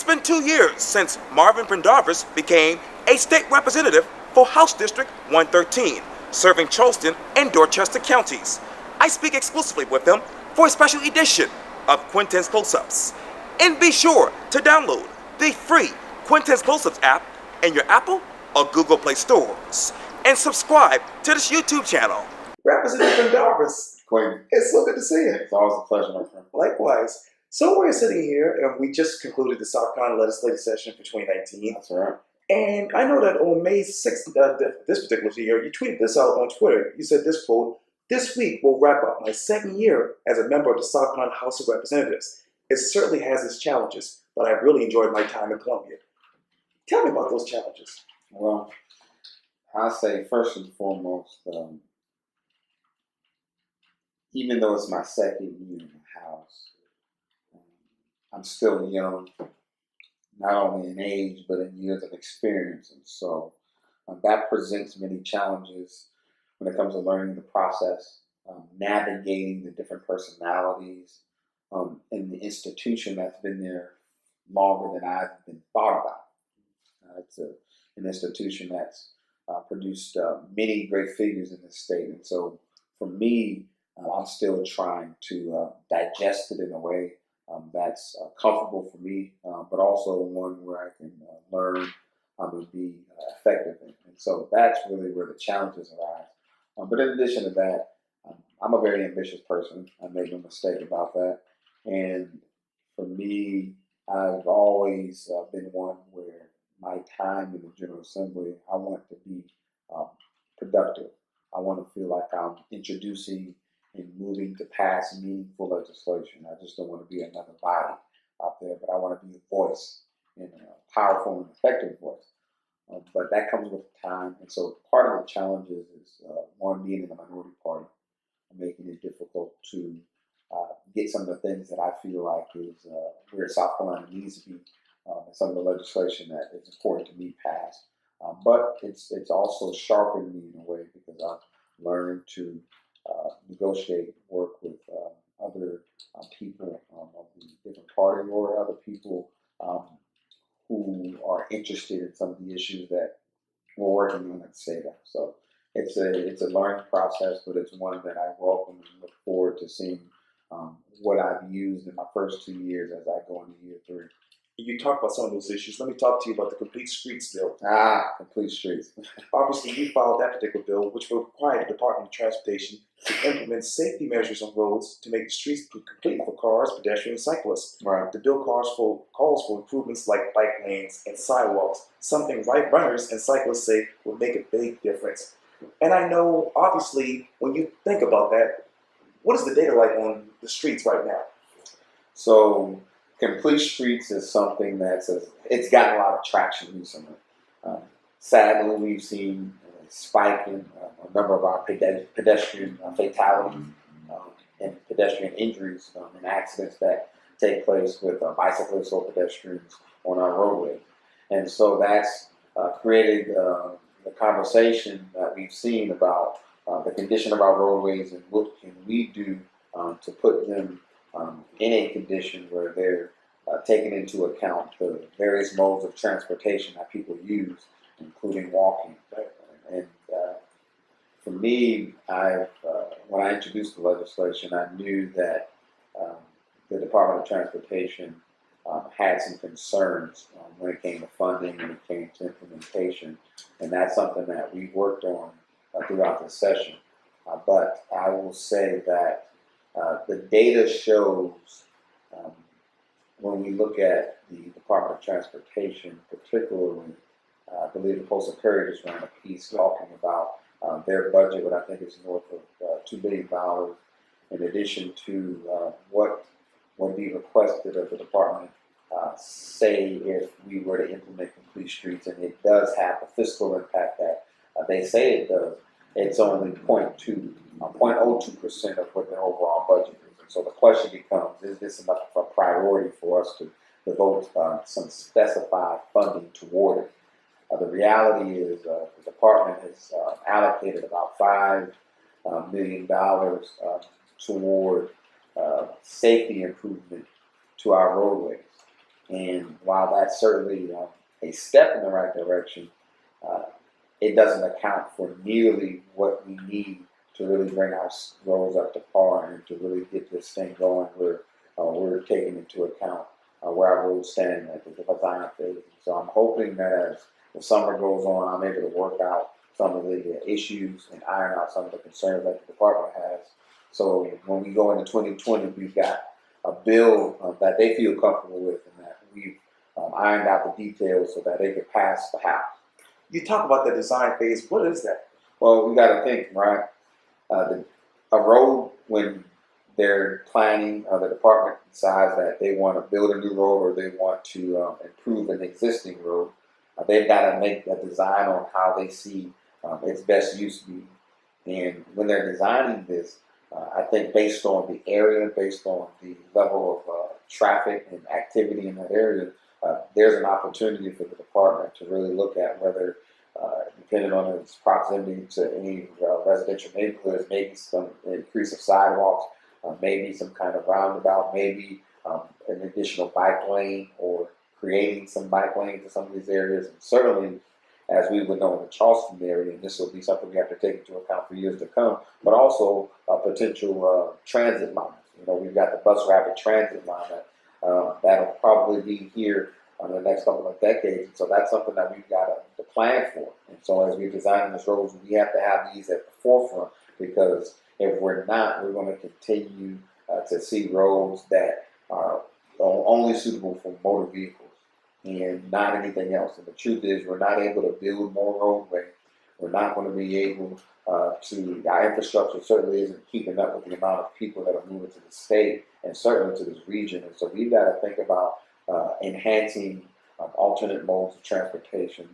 been 2 years since Marvin Pendarvis became a state representative for House District 113, serving Charleston and Dorchester counties. I speak exclusively with him for a special edition of Quintin's Close-Ups. And be sure to download the free Quintin's Close-Ups app in your Apple or Google Play stores. And subscribe to this YouTube channel. Representative Pendarvis, Quintin, it's so good to see you. it's always a pleasure, my friend. Likewise. So we're sitting here, and we just concluded the South Carolina legislative session for 2019. That's right. And I know that on May 6th, this particular year, you tweeted this out on Twitter. You said this quote, "This week will wrap up my second year as a member of the South Carolina House of Representatives. It certainly has its challenges, but I've really enjoyed my time in Columbia." Tell me about those challenges. Well, I say first and foremost, even though it's my second year in the House, I'm still young, not only in age, but in years of experience. And so that presents many challenges when it comes to learning the process, navigating the different personalities in the institution that's been there longer than I've been thought about. It's an institution that's produced many great figures in this state. And so for me, I'm still trying to digest it in a way that's comfortable for me, but also one where I can learn to be effective in. And so that's really where the challenges arise. But in addition to that, I'm a very ambitious person. I made no mistake about that. And for me, I've always been one where my time in the General Assembly, I want to be productive. I want to feel like I'm introducing and moving to pass meaningful legislation. I just don't want to be another body out there, but I want to be a voice, and a powerful and effective voice. But that comes with time. And so part of the challenges is, one, being in the minority party, making it difficult to get some of the things that I feel like is where South Carolina needs to be, some of the legislation that is important to me passed. But it's also sharpened me in a way because I've learned to negotiate, work with other people of the different party or other people who are interested in some of the issues that we're working on at the state. So it's a learning process, but it's one that I welcome and look forward to seeing what I've used in my first 2 years as I go into year 3. You talk about some of those issues. Let me talk to you about the Complete Streets bill. Complete streets. Obviously, you filed that particular bill, which will require the Department of Transportation to implement safety measures on roads to make the streets complete for cars, pedestrians, and cyclists. Right. The bill calls for improvements like bike lanes and sidewalks, something right runners and cyclists say will make a big difference. And I know, obviously, when you think about that, what is the data like on the streets right now? So Complete Streets is something it's gotten a lot of traction recently. Sadly, we've seen a spike in a number of our pedestrian fatalities and pedestrian injuries and accidents that take place with bicyclists or pedestrians on our roadways. And so that's created the conversation that we've seen about the condition of our roadways and what can we do to put them in a condition where they're taking into account the various modes of transportation that people use, including walking. And for me, when I introduced the legislation, I knew that the Department of Transportation had some concerns when it came to funding, when it came to implementation, and that's something that we worked on throughout the session. But I will say that the data shows, when we look at the Department of Transportation, particularly, I believe the Postal Courier just ran a piece talking about their budget, what I think is north of $2 billion, in addition to what would be requested of the department, say if we were to implement Complete Streets, and it does have the fiscal impact that they say it does. It's only 0.02% of what the overall budget is. And so the question becomes, is this enough of a priority for us to devote some specified funding toward it? The reality is the department has allocated about $5 million toward safety improvement to our roadways. And while that's certainly a step in the right direction, uh, it doesn't account for nearly what we need to really bring our roads up to par and to really get this thing going where we're taking into account where our roads stand at the design phase. So I'm hoping that as the summer goes on, I'm able to work out some of the issues and iron out some of the concerns that the department has. So when we go into 2020, we've got a bill that they feel comfortable with and that we've ironed out the details so that they can pass the House. You talk about the design phase. What is that? Well, we got to think, right? A road, when they're planning, the department decides that they want to build a new road or they want to improve an existing road, they've got to make a design on how they see its best use be. And when they're designing this, I think based on the area, based on the level of traffic and activity in that area, there's an opportunity for the department to really look at whether, depending on its proximity to any residential neighborhoods, maybe some increase of sidewalks, maybe some kind of roundabout, maybe an additional bike lane or creating some bike lanes in some of these areas. And certainly, as we would know in the Charleston area, and this will be something we have to take into account for years to come, but also potential transit lines. You know, we've got the bus rapid transit line that'll probably be here in the next couple of decades. And so that's something that we've got to plan for. And so as we design these roads, we have to have these at the forefront, because if we're not, we're going to continue to see roads that are only suitable for motor vehicles and not anything else. And the truth is, we're not able to build more roadway. We're not going to be able our infrastructure certainly isn't keeping up with the amount of people that are moving to the state and certainly to this region. And so we've got to think about enhancing alternate modes of transportation,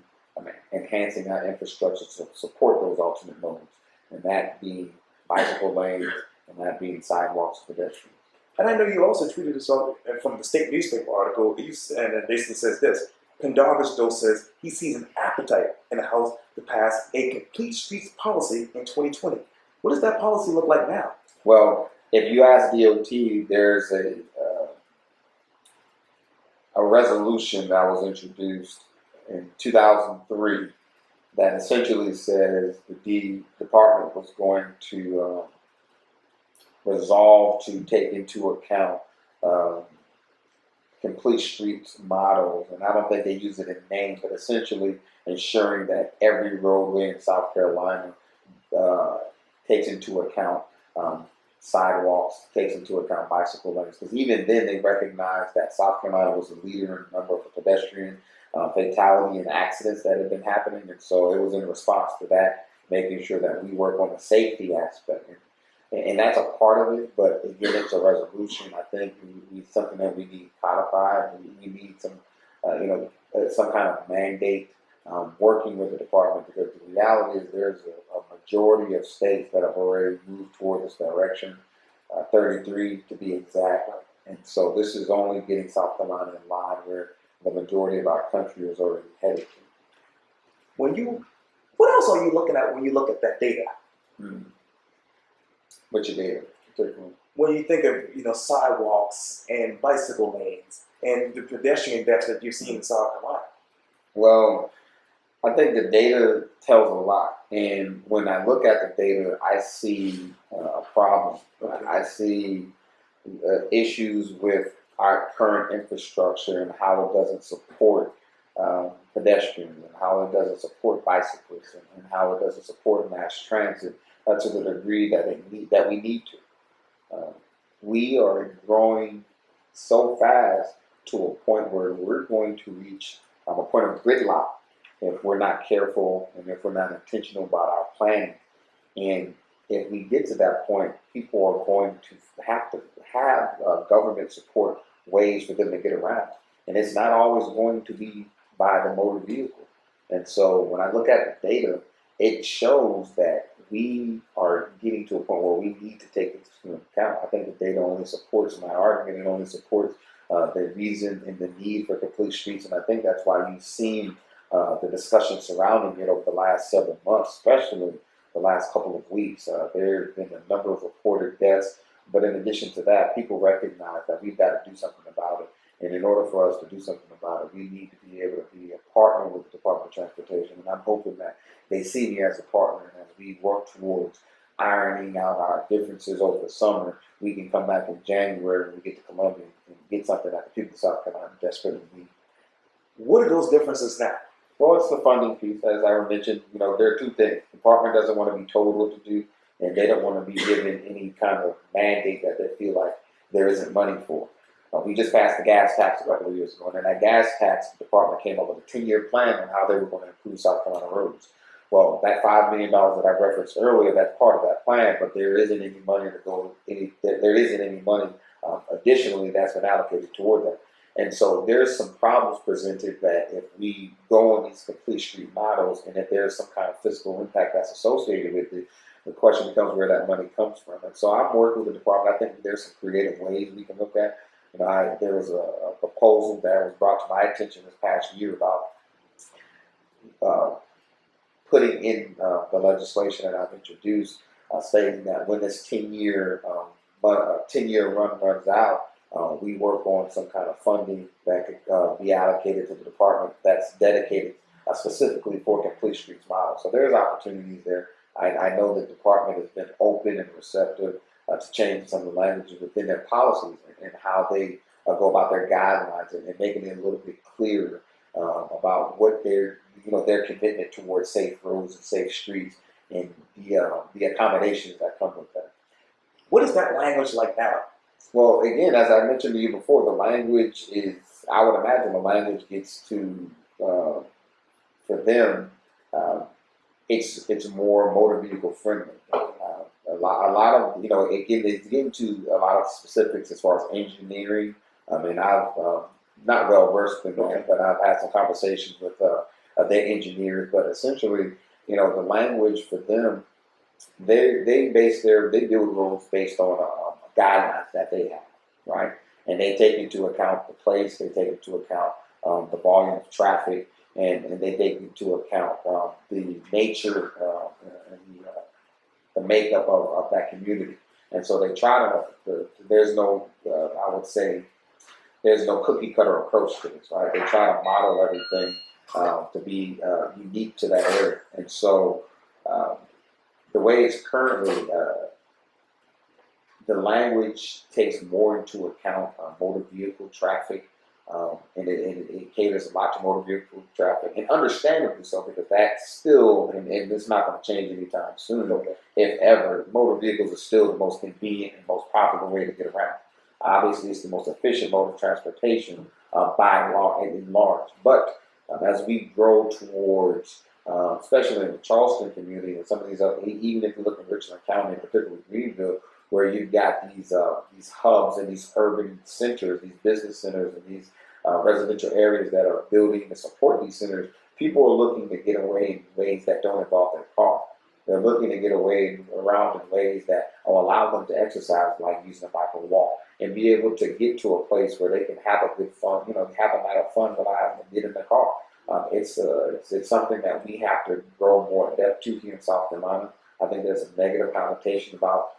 enhancing our infrastructure to support those alternate modes, and that being bicycle lanes and that being sidewalks for pedestrians. And I know you also tweeted this out from the state newspaper article, and it basically says this: Pendarvis, though, says he sees an appetite in the House to pass a complete streets policy in 2020. What does that policy look like now? Well, if you ask DOT, there's a resolution that was introduced in 2003 that essentially says the department was going to resolve to take into account complete streets models, and I don't think they use it in name, but essentially ensuring that every roadway in South Carolina takes into account sidewalks, takes into account bicycle lanes. Because even then, they recognized that South Carolina was a leader in a number of pedestrian fatality and accidents that had been happening, and so it was in response to that, making sure that we work on the safety aspect. And that's a part of it, but again, it's a resolution. I think it's something that we need codified. We need some, some kind of mandate working with the department, because the reality is there's a majority of states that have already moved toward this direction, 33 to be exact. And so this is only getting South Carolina in line where the majority of our country is already headed to. What else are you looking at when you look at that data? Which data? When you think of sidewalks and bicycle lanes and the pedestrian deaths that you're seeing in South Carolina. Well, I think the data tells a lot, and when I look at the data, I see a problem. Okay. I see issues with our current infrastructure and how it doesn't support pedestrians, and how it doesn't support bicyclists, and how it doesn't support mass transit to the degree that we need to. We are growing so fast to a point where we're going to reach a point of gridlock if we're not careful and if we're not intentional about our planning. And if we get to that point, people are going to have government support ways for them to get around. And it's not always going to be by the motor vehicle. And so when I look at the data, it shows that we are getting to a point where we need to take it into account. I think the data only supports my argument. It only supports the reason and the need for complete streets. And I think that's why you've seen the discussion surrounding it over the last several months, especially the last couple of weeks. There have been a number of reported deaths. But in addition to that, people recognize that we've got to do something about it. And in order for us to do something about it, we need to be able to be a partner with the Department of Transportation. And I'm hoping that they see me as a partner, and as we work towards ironing out our differences over the summer, we can come back in January and we get to Columbia and get something that the people of South Carolina desperately need. What are those differences now? Well, it's the funding piece, as I mentioned. There are two things. The department doesn't want to be told what to do, and they don't want to be given any kind of mandate that they feel like there isn't money for. We just passed the gas tax a couple of years ago, and that gas tax department came up with a 10-year plan on how they were going to improve South Carolina roads. Well, that $5 million that I referenced earlier, that's part of that plan, but there isn't any money there isn't any money additionally that's been allocated toward that. And so there's some problems presented that if we go on these complete street models and if there's some kind of fiscal impact that's associated with it, the question becomes where that money comes from. And so I'm working with the department. I think there's some creative ways we can look at. There was a proposal that was brought to my attention this past year about putting in the legislation that I've introduced, stating that when this 10-year run runs out, we work on some kind of funding that could be allocated to the department that's dedicated specifically for complete streets model. So there's opportunities there. I know the department has been open and receptive to change some of the languages within their policies and how they go about their guidelines and making it a little bit clearer about what their commitment towards safe roads and safe streets and the accommodations that come with that. What is that language like now? Well, again, as I mentioned to you before, the language is, I would imagine the language gets to, for them, it's more motor vehicle friendly. A lot of, again, it's getting to a lot of specifics as far as engineering. I mean, I've not well versed in that, but I've had some conversations with their engineers. But essentially, the language for them, they build roads based on guidelines that they have, right? And they take into account the place, they take into account the volume of traffic, and they take into account the nature and the makeup of that community. And so they try to, there's no, I would say, there's no cookie cutter approach to this, right? They try to model everything to be unique to that area. And so the way it's currently, the language takes more into account motor vehicle traffic, and it caters a lot to motor vehicle traffic, and understandably so, because that's still, and it's not going to change anytime soon, if ever, motor vehicles are still the most convenient and most popular way to get around. Obviously, it's the most efficient mode of transportation by and large. But as we grow towards, especially in the Charleston community and some of these other, even if you look at Richland County, particularly Greenville, where you've got these hubs and these urban centers, these business centers, and these residential areas that are building to support these centers, people are looking to get away in ways that don't involve their car. They're looking to get away around in ways that will allow them to exercise, like using a bike or walk, and be able to get to a place where they can have a good fun, have a night of fun without having to get in the car. It's something that we have to grow more in depth to here in South Carolina. I think there's a negative connotation about,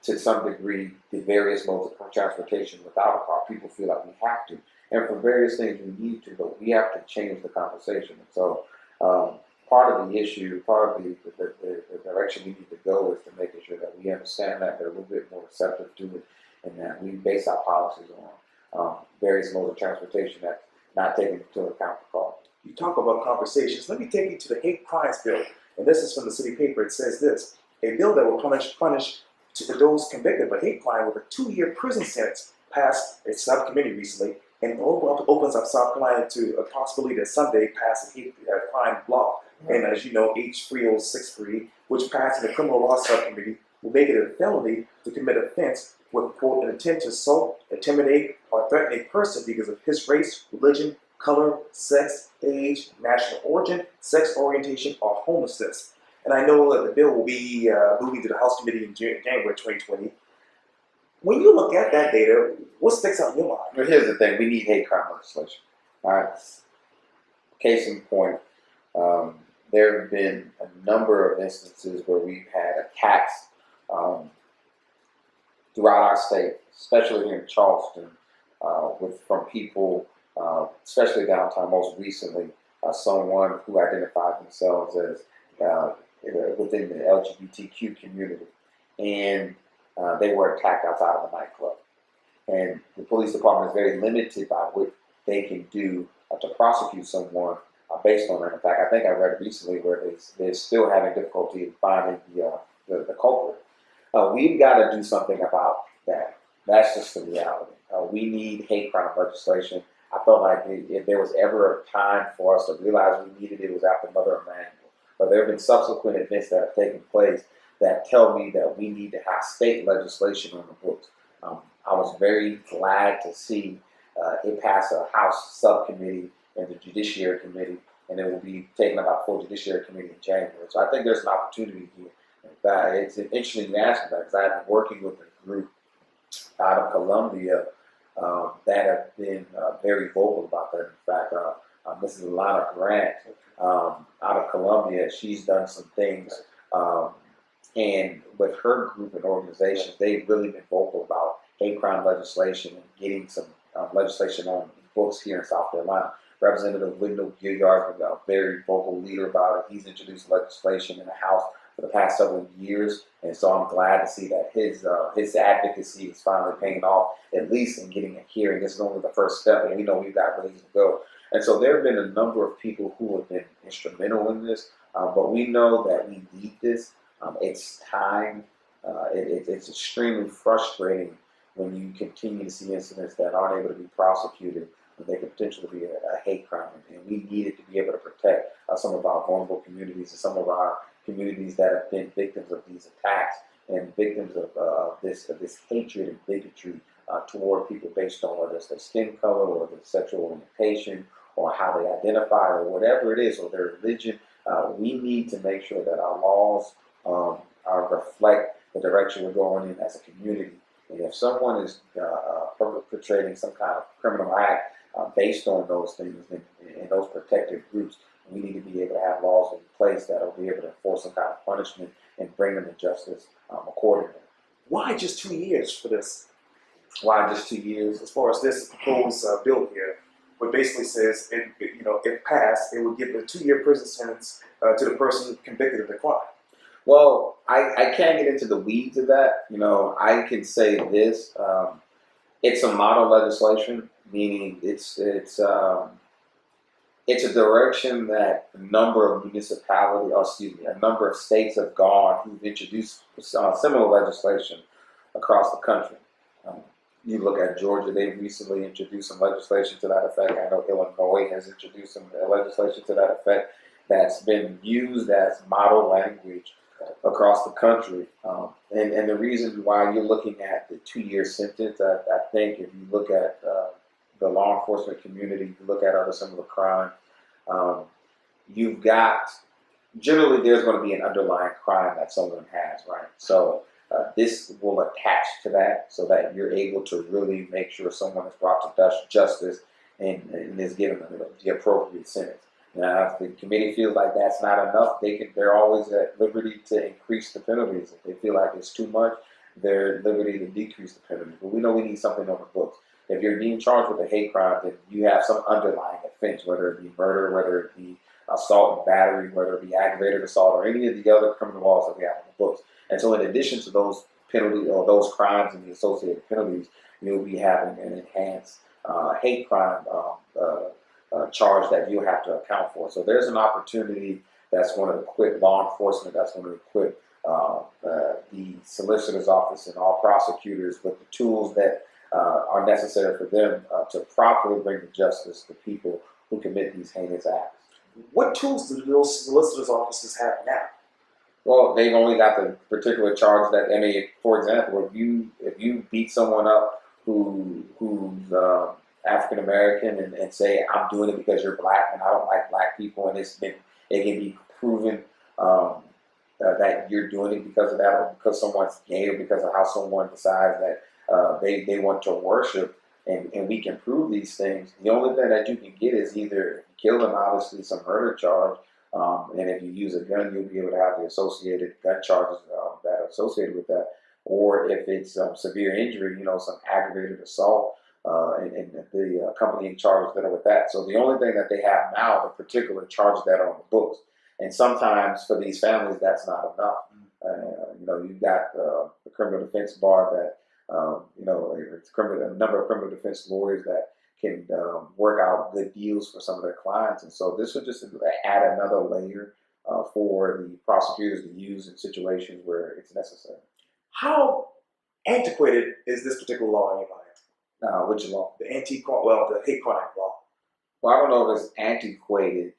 to some degree, the various modes of transportation without a car. People feel like we have to. And for various things we need to, but we have to change the conversation. And so part of the issue, part of the direction we need to go is to making sure that we understand that they're a little bit more receptive to it, and that we base our policies on various modes of transportation that's not taking into account the car. You talk about conversations. Let me take you to the hate crimes bill. And this is from the city paper. It says this: a bill that will punish to those convicted of a hate crime with a 2-year prison sentence passed a subcommittee recently, and opens up South Carolina to a possibility that someday pass a hate crime law. And as you know, H3063, which passed in the criminal law subcommittee, will make it a felony to commit offense with, quote, an intent to assault, intimidate, or threaten a person because of his race, religion, color, sex, age, national origin, sex orientation, or homelessness. And I know that the bill will be moving to the House Committee in January 2020. When you look at that data, what sticks out in your mind? Well, here's the thing: we need hate crime legislation. All right. Case in point, there have been a number of instances where we've had attacks throughout our state, especially here in Charleston, from people, especially downtown. Most recently, someone who identified themselves as within the LGBTQ community, and they were attacked outside of a nightclub. And the police department is very limited by what they can do to prosecute someone based on that. In fact, I think I read recently where they're still having difficulty in finding the culprit. We've got to do something about that. That's just the reality. We need hate crime legislation. I felt like if there was ever a time for us to realize we needed it, it was after Mother Emanuel. But there have been subsequent events that have taken place that tell me that we need to have state legislation on the books. I was very glad to see it pass a House subcommittee and the Judiciary Committee, and it will be taken up by full Judiciary Committee in January. So I think there's an opportunity here. In fact, it's interesting you asked me that because I've been working with a group out of Columbia that have been very vocal about that. In fact, this is Lana Grant out of Columbia. She's done some things, and with her group and organizations, they've really been vocal about hate crime legislation and getting some legislation on books here in South Carolina. Representative Wendell Gilliard's been a very vocal leader about it. He's introduced legislation in the House for the past several years, and so I'm glad to see that his advocacy is finally paying off, at least in getting a hearing. This is only the first step, and we know we've got ways to go. And so there have been a number of people who have been instrumental in this, but we know that we need this. It's time. It's extremely frustrating when you continue to see incidents that aren't able to be prosecuted, and they could potentially be a hate crime. And we needed to be able to protect some of our vulnerable communities and some of our communities that have been victims of these attacks and victims of this hatred and bigotry toward people based on whether it's their skin color or their sexual orientation or how they identify or whatever it is, or their religion. We need to make sure that our laws reflect the direction we're going in as a community. And if someone is perpetrating some kind of criminal act based on those things and those protected groups, we need to be able to have laws in place that will be able to enforce some kind of punishment and bring them to justice accordingly. Why just 2 years for this? Why just 2 years? As far as this proposed bill here, what basically says, if passed, it would give a 2-year prison sentence to the person convicted of the crime. Well, I can't get into the weeds of that. I can say this: it's a model legislation, meaning it's a direction that a number of a number of states have gone who've introduced similar legislation across the country. You look at Georgia; they've recently introduced some legislation to that effect. I know Illinois has introduced some legislation to that effect that's been used as model language across the country. And the reason why you're looking at the 2-year sentence, I think if you look at the law enforcement community, you look at other similar crime, you've got, generally there's going to be an underlying crime that someone has, right? So this will attach to that so that you're able to really make sure someone is brought to justice and is given the appropriate sentence. Now, if the committee feels like that's not enough, they're always at liberty to increase the penalties. If they feel like it's too much, they're at liberty to decrease the penalties. But we know we need something on the books. If you're being charged with a hate crime, then you have some underlying offense, whether it be murder, whether it be assault and battery, whether it be aggravated assault, or any of the other criminal laws that we have on the books. And so in addition to those penalties or those crimes and the associated penalties, you'll be having an enhanced hate crime charge that you have to account for. So there's an opportunity that's going to equip law enforcement, that's going to equip the solicitor's office and all prosecutors with the tools that are necessary for them to properly bring to justice the people who commit these heinous acts. What tools do those solicitor's offices have now? Well, they've only got the particular charge that, for example, if you beat someone up who's African American and say, I'm doing it because you're black and I don't like black people, and it can be proven that you're doing it because of that, or because someone's gay, or because of how someone decides that they want to worship, and we can prove these things. The only thing that you can get is either kill them, obviously some murder charge, and if you use a gun, you'll be able to have the associated gun charges that are associated with that, or if it's severe injury, some aggravated assault. and the accompanying charges that are with that. So the only thing that they have now, the particular charges that are on the books, and sometimes for these families that's not enough. You've got the criminal defense bar that it's a number of criminal defense lawyers that can work out good deals for some of their clients, and so this would just add another layer for the prosecutors to use in situations where it's necessary. How antiquated is this particular law in your mind? Which law? The hate crime law. Well, I don't know if it's antiquated.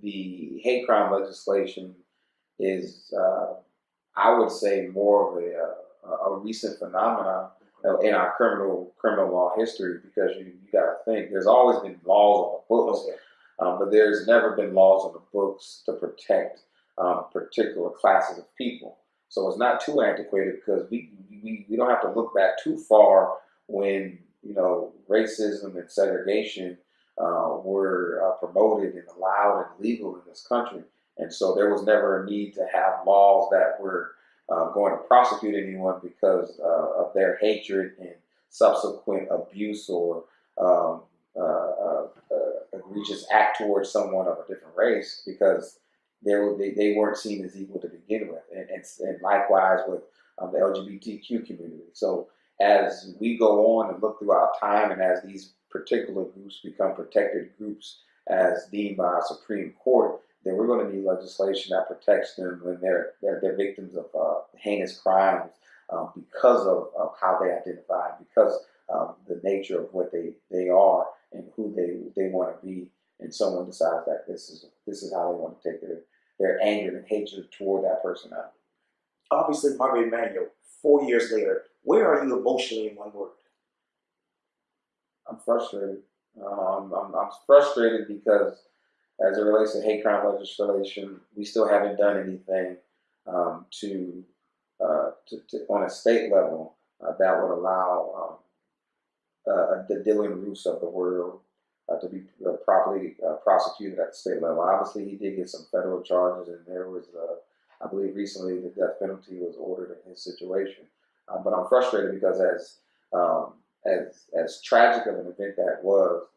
The hate crime legislation is, I would say, more of a recent phenomenon in our criminal law history, because you got to think there's always been laws on the books, Okay. but there's never been laws on the books to protect particular classes of people. So it's not too antiquated, because we don't have to look back too far when racism and segregation were promoted and allowed and legal in this country. And so there was never a need to have laws that were going to prosecute anyone because of their hatred and subsequent abuse or egregious act towards someone of a different race, because they weren't seen as equal to begin with. And likewise with the LGBTQ community. So as we go on and look throughout time, and as these particular groups become protected groups as deemed by our Supreme Court, then we're going to need legislation that protects them when they're victims of heinous crimes because of how they identify, because of the nature of what they are and who they want to be. And someone decides that this is how they want to take their anger and hatred toward that person out. Obviously, Marvin Emanuel, 4 years later, where are you emotionally in one word? I'm frustrated. I'm frustrated because, as it relates to hate crime legislation, we still haven't done anything to on a state level that would allow the Dylan Roos of the world to be properly prosecuted at the state level. Obviously, he did get some federal charges, and there was, I believe, recently the death penalty was ordered in his situation. But I'm frustrated because as tragic of an event that was,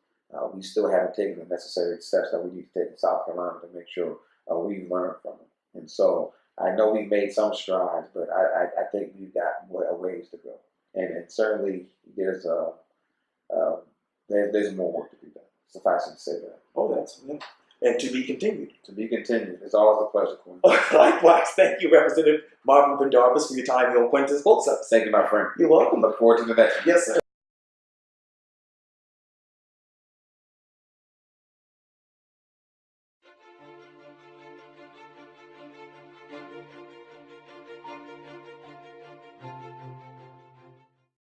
we still haven't taken the necessary steps that we need to take in South Carolina to make sure we've learned from it. And so I know we've made some strides, but I think we've got a ways to go. And certainly there's more work to be done. Suffice it to say that. Oh, that's yeah. And to be continued. To be continued. It's always a pleasure, Quintin. Likewise, thank you, Representative Marvin Pendarvis, for your time here on Quintin's Both Sides. Thank you, my friend. You're welcome. Look forward to the next one. Yes, sir.